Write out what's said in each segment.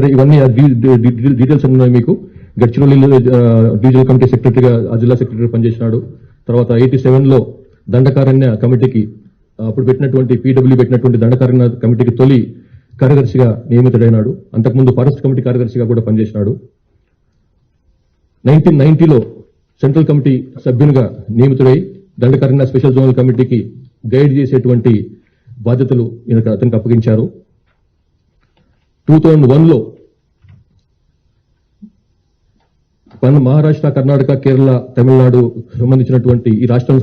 సరే, ఇవన్నీ డీటెయిల్స్ ఉన్నాయి మీకు. గడ్చిరోలి డివిజనల్ కమిటీ సెక్రటరీగా, ఆ జిల్లా సెక్రటరీ పనిచేసినాడు. తర్వాత 87లో దండకారణ్య కమిటీకి అప్పుడు పెట్టినటువంటి పీడబ్ల్యూ పెట్టినటువంటి దండకారణ్య కమిటీకి తొలి కార్యదర్శిగా నియమితుడైనాడు. అంతకుముందు ఫారెస్ట్ కమిటీ కార్యదర్శిగా కూడా పనిచేసినాడు. 1990లో సెంట్రల్ కమిటీ సభ్యునిగా నియమితుడై దండకారణ్య స్పెషల్ జోనల్ కమిటీకి గైడ్ చేసేటువంటి బాధ్యతలు అతనికి అప్పగించారు. 2001లో మహారాష్ట్ర, కర్ణాటక, కేరళ, తమిళనాడు సంబంధించినటువంటి ఈ రాష్ట్రం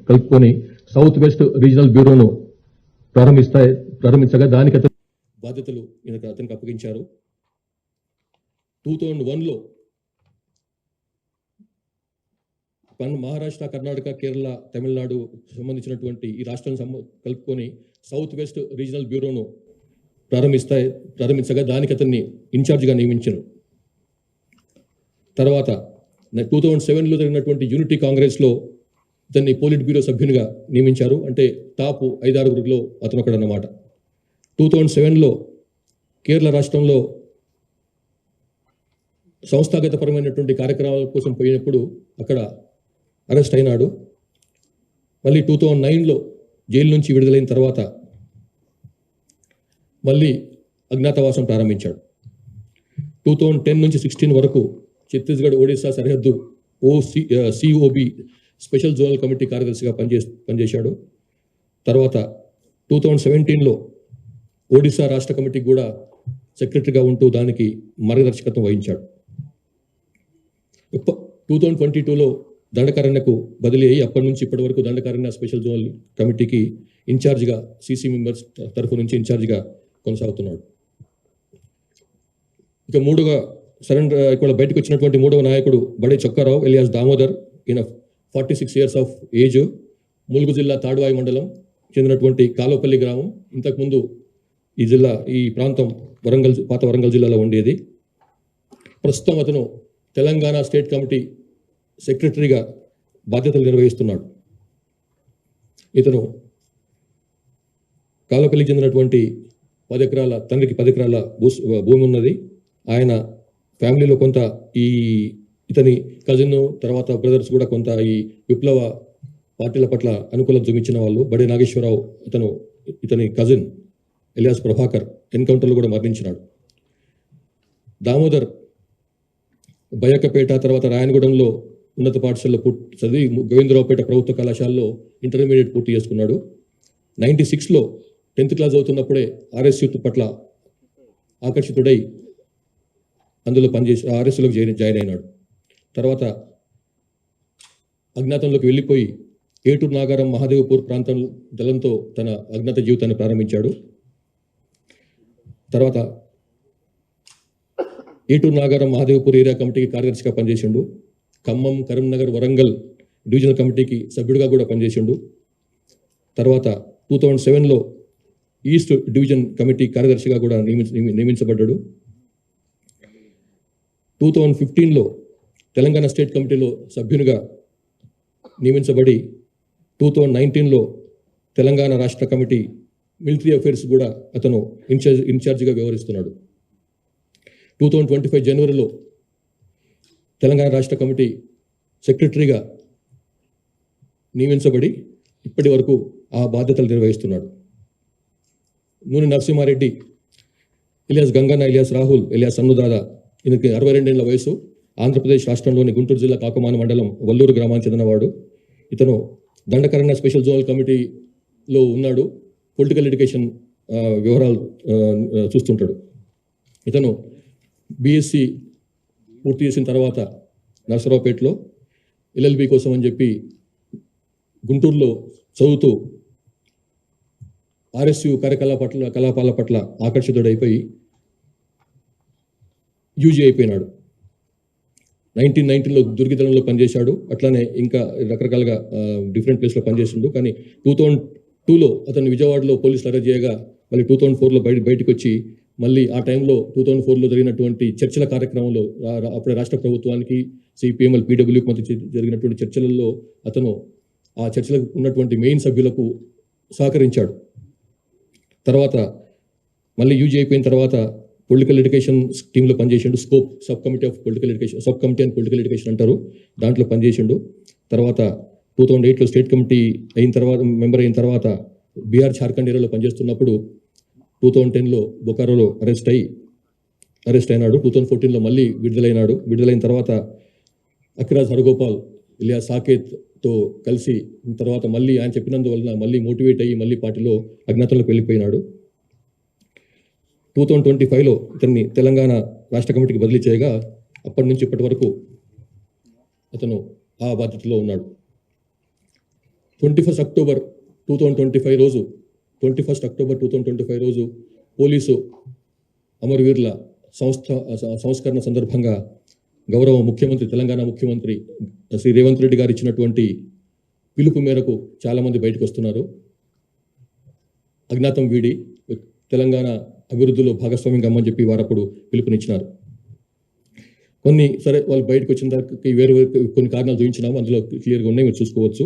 కలుపుకొని సౌత్ వెస్ట్ రీజనల్ బ్యూరోను ప్రారంభించగా దానికి బాధ్యతలు అతనికి అప్పగించారు. 2001లో మహారాష్ట్ర, కర్ణాటక, కేరళ, తమిళనాడు సంబంధించినటువంటి ఈ రాష్ట్రం కలుపుకొని సౌత్ వెస్ట్ రీజనల్ బ్యూరోను ప్రారంభించగా దానికి అతన్ని ఇన్ఛార్జిగా నియమించారు. తర్వాత 2007లో జరిగినటువంటి యూనిటీ కాంగ్రెస్లో అతన్ని పోలిట్ బ్యూరో సభ్యునిగా నియమించారు. అంటే టాప్ 5-6 అతను ఒకడన్నమాట. 2007లో కేరళ రాష్ట్రంలో సంస్థాగతపరమైనటువంటి కార్యక్రమాల కోసం పోయినప్పుడు అక్కడ అరెస్ట్ అయినాడు. మళ్ళీ 2009లో జైలు నుంచి విడుదలైన తర్వాత మళ్ళీ అజ్ఞాతవాసం ప్రారంభించాడు. 2010 నుంచి 2016 వరకు ఛత్తీస్గఢ్, ఒడిశా సరిహద్దు సిఓబి స్పెషల్ జోనల్ కమిటీ కార్యదర్శిగా పనిచేశాడు. తర్వాత 2017లో ఒడిశా రాష్ట్ర కమిటీకి కూడా సెక్రటరీగా ఉంటూ దానికి మార్గదర్శకత్వం వహించాడు. 2022లో దండకారణ్యకు బదిలీ అయ్యి అప్పటి నుంచి ఇప్పటి వరకు దండకారణ్య స్పెషల్ జోనల్ కమిటీకి ఇన్ఛార్జిగా, సిసి మెంబర్స్ తరఫు నుంచి ఇన్ఛార్జిగా కొనసాగుతున్నాడు. ఇక ఇక్కడ బయటకు వచ్చినటువంటి మూడవ నాయకుడు బడే చొక్కారావు ఎలియాస్ దామోదర్. ఈయన 46 years ఆఫ్ ఏజ్. ములుగు జిల్లా తాడ్వాయి మండలం చెందినటువంటి కాలోపల్లి గ్రామం. ఇంతకుముందు ఈ ప్రాంతం పాత వరంగల్ జిల్లాలో ఉండేది. ప్రస్తుతం అతను తెలంగాణ స్టేట్ కమిటీ సెక్రటరీగా బాధ్యతలు నిర్వహిస్తున్నాడు. ఇతను కాలోపల్లికి చెందినటువంటి 10 ఎకరాల, తండ్రికి 10 ఎకరాల భూమి ఉన్నది. ఆయన ఫ్యామిలీలో కొంత ఇతని కజిన్, తర్వాత బ్రదర్స్ కూడా కొంత ఈ విప్లవ పార్టీల పట్ల అనుకూలత చూపించిన వాళ్ళు. బడే నాగేశ్వరరావు ఇతని కజిన్ ఎలియాస్ ప్రభాకర్ ఎన్కౌంటర్లో కూడా మరణించినాడు. దామోదర్ బయకపేట, తర్వాత రాయనగూడెంలో ఉన్నత పాఠశాలలో చదివి గోవిందరావుపేట ప్రభుత్వ కళాశాలలో ఇంటర్మీడియట్ పూర్తి చేసుకున్నాడు. 96లో 10th క్లాస్ అవుతున్నప్పుడే ఆర్ఎస్ యూత్ పట్ల ఆకర్షితుడై అందులో పనిచేసి ఆర్ఎస్లోకి జాయిన్ అయినాడు. తర్వాత అజ్ఞాతంలోకి వెళ్ళిపోయి ఏటూరు నాగారం, మహాదేవ్పూర్ ప్రాంతం దళంతో తన అజ్ఞాత జీవితాన్ని ప్రారంభించాడు. తర్వాత ఏటూరు నాగారం, మహాదేవ్పూర్ ఏరియా కమిటీకి కార్యదర్శిగా పనిచేసిండు. ఖమ్మం, కరీంనగర్, వరంగల్ డివిజనల్ కమిటీకి సభ్యుడిగా కూడా పనిచేసిండు. తర్వాత 2007లో ఈస్ట్ డివిజన్ కమిటీ కార్యదర్శిగా కూడా నియమించబడ్డాడు. 2015లో తెలంగాణ స్టేట్ కమిటీలో సభ్యునిగా నియమించబడి 2019లో తెలంగాణ రాష్ట్ర కమిటీ మిలిటరీ అఫైర్స్ కూడా అతను ఇన్ఛార్జిగా వ్యవహరిస్తున్నాడు. 2025 జనవరిలో తెలంగాణ రాష్ట్ర కమిటీ సెక్రటరీగా నియమించబడి ఇప్పటి వరకు ఆ బాధ్యతలు నిర్వహిస్తున్నాడు. Nune Narasimhareddy alias Ganganna, alias Rahul, alias Sannudada. ఈయనకి 62 ఏళ్ల వయసు. ఆంధ్రప్రదేశ్ రాష్ట్రంలోని గుంటూరు జిల్లా కాకుమాన మండలం వల్లూరు గ్రామానికి చెందినవాడు. ఇతను దండకారణ్య స్పెషల్ జోనల్ కమిటీలో ఉన్నాడు. పొలిటికల్ ఎడ్యుకేషన్ వ్యవహారాలు చూస్తుంటాడు. ఇతను బీఎస్సీ పూర్తి చేసిన తర్వాత నరసరావుపేటలో ఎల్ఎల్బి కోసం అని చెప్పి గుంటూరులో చదువుతూ ఆర్ఎస్యు కలాపాల పట్ల ఆకర్షితుడైపోయి యూజీ అయిపోయినాడు. 1990లో దుర్గిదళంలో పనిచేశాడు. అట్లానే ఇంకా రకరకాలుగా డిఫరెంట్ ప్లేస్లో పనిచేసిండు. కానీ 2002లో అతను విజయవాడలో పోలీసులు అరెస్ట్ చేయగా మళ్ళీ 2004లో బయటకు వచ్చి మళ్ళీ ఆ టైంలో 2004లో జరిగినటువంటి చర్చల కార్యక్రమంలో అప్పుడే రాష్ట్ర ప్రభుత్వానికి సిపిఎంఎల్ పీడబ్ల్యూకి మధ్య జరిగినటువంటి చర్చలలో అతను ఆ చర్చలకు ఉన్నటువంటి మెయిన్ సభ్యులకు సహకరించాడు. తర్వాత మళ్ళీ యూజీ అయిపోయిన తర్వాత పొలిటికల్ ఎడ్యుకేషన్ టీంలో పనిచేసిండు. Scope subcommittee of political education, subcommittee and political education అంటారు, దాంట్లో పనిచేసిండు. తర్వాత 2008లో స్టేట్ కమిటీ అయిన తర్వాత మెంబర్ అయిన తర్వాత బీహార్ జార్ఖండ్ ఏరియాలో పనిచేస్తున్నప్పుడు 2010లో బొకారోలో అరెస్ట్ అయినాడు. 2014లో మళ్ళీ విడుదలైనాడు. విడుదలైన తర్వాత అఖిరాజ్ హరగోపాల్ ఇలియా సాకేత్తో కలిసి తర్వాత మళ్ళీ ఆయన చెప్పినందువలన మళ్ళీ మోటివేట్ అయ్యి మళ్ళీ పార్టీలో అజ్ఞాతంలోకి వెళ్ళిపోయినాడు. 2025లో ఇతన్ని తెలంగాణ రాష్ట్ర కమిటీకి బదిలీ చేయగా అప్పటి నుంచి ఇప్పటి వరకు అతను ఆ బాధ్యతలో ఉన్నాడు. 21 అక్టోబర్ 2025 రోజు పోలీసు అమరవీరుల సంస్కరణ సందర్భంగా గౌరవ ముఖ్యమంత్రి, తెలంగాణ ముఖ్యమంత్రి శ్రీ రేవంత్ రెడ్డి గారు ఇచ్చినటువంటి పిలుపు మేరకు చాలామంది బయటకు వస్తున్నారు. అజ్ఞాతం వీడి తెలంగాణ అభివృద్ధిలో భాగస్వామ్యం కమ్మని చెప్పి వారు అప్పుడు పిలుపునిచ్చినారు. సరే వాళ్ళు బయటకు వచ్చిన తర్వాత వేరు కొన్ని కారణాలు చూపించినాము, అందులో క్లియర్గా ఉన్నాయి, మీరు చూసుకోవచ్చు.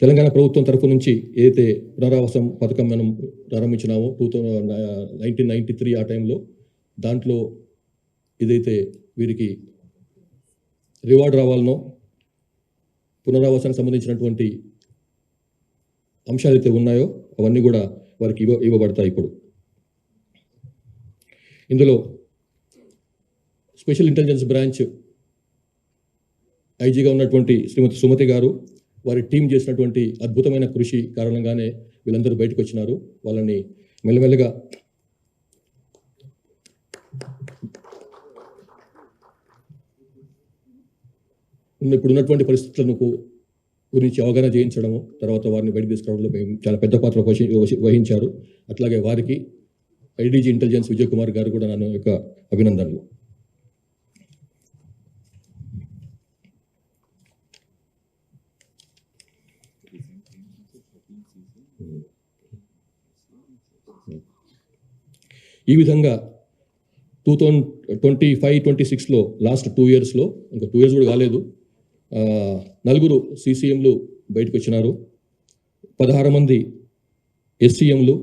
తెలంగాణ ప్రభుత్వం తరఫు నుంచి ఏదైతే పునరావాసం పథకం మనం ప్రారంభించినామో 1993 ఆ టైంలో, దాంట్లో ఏదైతే వీరికి రివార్డ్ రావాలనో పునరావాసానికి సంబంధించినటువంటి అంశాలు అయితే ఉన్నాయో అవన్నీ కూడా వారికి ఇవ్వబడతాయి. ఇప్పుడు ఇందులో స్పెషల్ ఇంటెలిజెన్స్ బ్రాంచ్ ఐజీగా ఉన్నటువంటి శ్రీమతి సుమతి గారు, వారి టీం చేసినటువంటి అద్భుతమైన కృషి కారణంగానే వీళ్ళందరూ బయటకు వచ్చినారు. వాళ్ళని మెల్లమెల్లగా ఇప్పుడు ఉన్నటువంటి పరిస్థితులను గురించి అవగాహన చేయించడము, తర్వాత వారిని బయటకు తీసుకురావడంలో చాలా పెద్ద పాత్ర వహించారు. అట్లాగే వారికి ఐడీజీ ఇంటెలిజెన్స్ విజయ్ కుమార్ గారు కూడా నన్ను యొక్క అభినందనలు. ఈ విధంగా 2025-26లో లాస్ట్ 2 ఇయర్స్లో, ఇంకా 2 ఇయర్స్ కూడా కాలేదు, 4 సీసీఎంలు బయటకు వచ్చినారు, 16 మంది ఎస్సీఎంలు,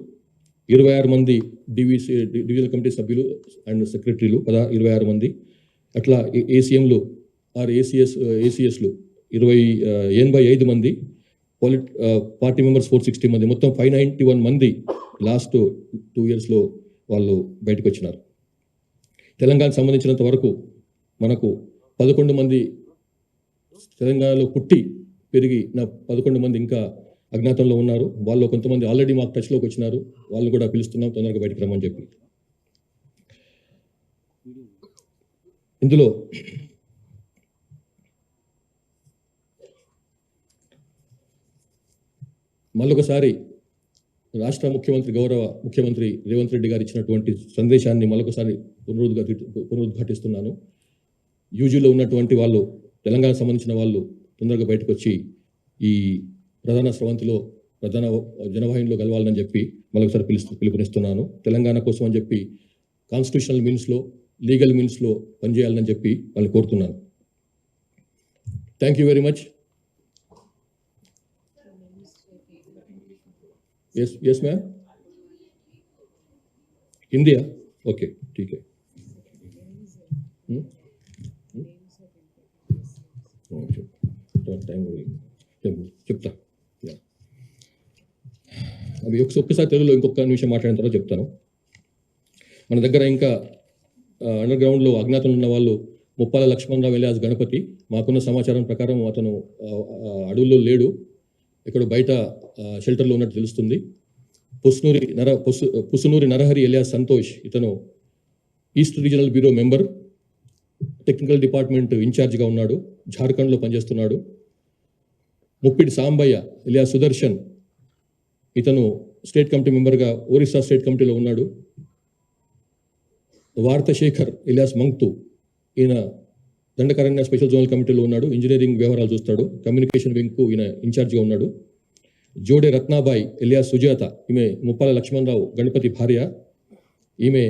26 మంది డివిజనల్ కమిటీ సభ్యులు అండ్ సెక్రటరీలు 26 మంది, అట్లా ఏసీఎంలు ఏసీఎస్లు 85 మంది, పార్టీ మెంబర్స్ 460 మంది, మొత్తం 591 మంది లాస్ట్ 2 ఇయర్స్లో వాళ్ళు బయటకు వచ్చినారు. తెలంగాణకు సంబంధించినంత వరకు మనకు 11 మంది తెలంగాణలో పుట్టి పెరిగిన 11 మంది ఇంకా అజ్ఞాతంలో ఉన్నారు. వాళ్ళు కొంతమంది ఆల్రెడీ మాకు టచ్లోకి వచ్చినారు, వాళ్ళు కూడా పిలుస్తున్నాం తొందరగా బయటకు రమ్మని చెప్పి. ఇందులో మళ్ళొకసారి రాష్ట్ర ముఖ్యమంత్రి, గౌరవ ముఖ్యమంత్రి రేవంత్ రెడ్డి గారు ఇచ్చినటువంటి సందేశాన్ని మళ్ళొకసారి పునరుద్ఘాటిస్తున్నాను. యూజీలో ఉన్నటువంటి వాళ్ళు, తెలంగాణకు సంబంధించిన వాళ్ళు తొందరగా బయటకు వచ్చి ఈ ప్రధాన స్రవంతిలో, ప్రధాన జనవాహినిలో కలవాలని చెప్పి మళ్ళొకసారి పిలుపునిస్తున్నాను. తెలంగాణ కోసం అని చెప్పి కాన్స్టిట్యూషనల్ మీన్స్లో, లీగల్ మీన్స్లో పనిచేయాలని చెప్పి వాళ్ళు కోరుతున్నాను. Thank you very much. Yes ma'am, Hindi है, ओके ठीक है. చెప్తా. అవి ఒక్కసారి తెలుగులో ఇంకొక నిమిషం మాట్లాడిన తర్వాత చెప్తాను. మన దగ్గర ఇంకా అండర్ గ్రౌండ్లో అజ్ఞాతంలో ఉన్న వాళ్ళు ముప్పాల లక్ష్మణరావు ఎలియాస్ గణపతి. మాకున్న సమాచారం ప్రకారం అతను అడవుల్లో లేడు, ఇక్కడ బయట షెల్టర్లో ఉన్నట్టు తెలుస్తుంది. పుసునూరి నరహరి ఎలియాస్ సంతోష్, ఇతను east regional bureau member, technical department ఇన్ఛార్జ్గా ఉన్నాడు, జార్ఖండ్లో పనిచేస్తున్నాడు. ముప్పిడి సాంబయ్య ఎలియాస్ సుదర్శన్, ఇతను స్టేట్ కమిటీ మెంబర్గా ఒరిస్సా స్టేట్ కమిటీలో ఉన్నాడు. వార్త శేఖర్ ఎలియాస్ మంక్తు, ఈయన దండకారణ్య స్పెషల్ జోనల్ కమిటీలో ఉన్నాడు, ఇంజనీరింగ్ వ్యవహారాలు చూస్తాడు. కమ్యూనికేషన్ వింగ్కు ఈయన ఇన్ఛార్జ్గా ఉన్నాడు. జోడే రత్నాబాయి ఎలియాస్ సుజాత, ఈమె ముప్పాల లక్ష్మణరావు గణపతి భార్య, ఈమె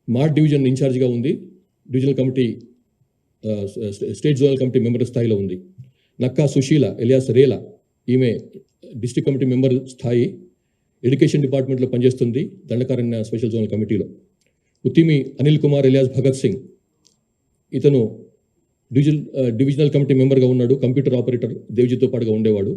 మార్ట్ డివిజన్ ఇన్ఛార్జ్గా ఉంది, divisional committee state zonal committee member స్థాయిలో ఉంది. నక్కా సుశీల ఎలియాస్ రేలా, ఈమె డిస్ట్రిక్ట్ కమిటీ మెంబర్ స్థాయి, ఎడ్యుకేషన్ డిపార్ట్మెంట్లో పనిచేస్తుంది దండకారణ్య స్పెషల్ జోనల్ కమిటీలో. ఉత్తిమి అనిల్ కుమార్ ఎలియాస్ భగత్ సింగ్, ఇతను డివిజనల్ కమిటీ మెంబర్గా ఉన్నాడు, కంప్యూటర్ ఆపరేటర్ దేవ్జీతో పాటుగా ఉండేవాడు.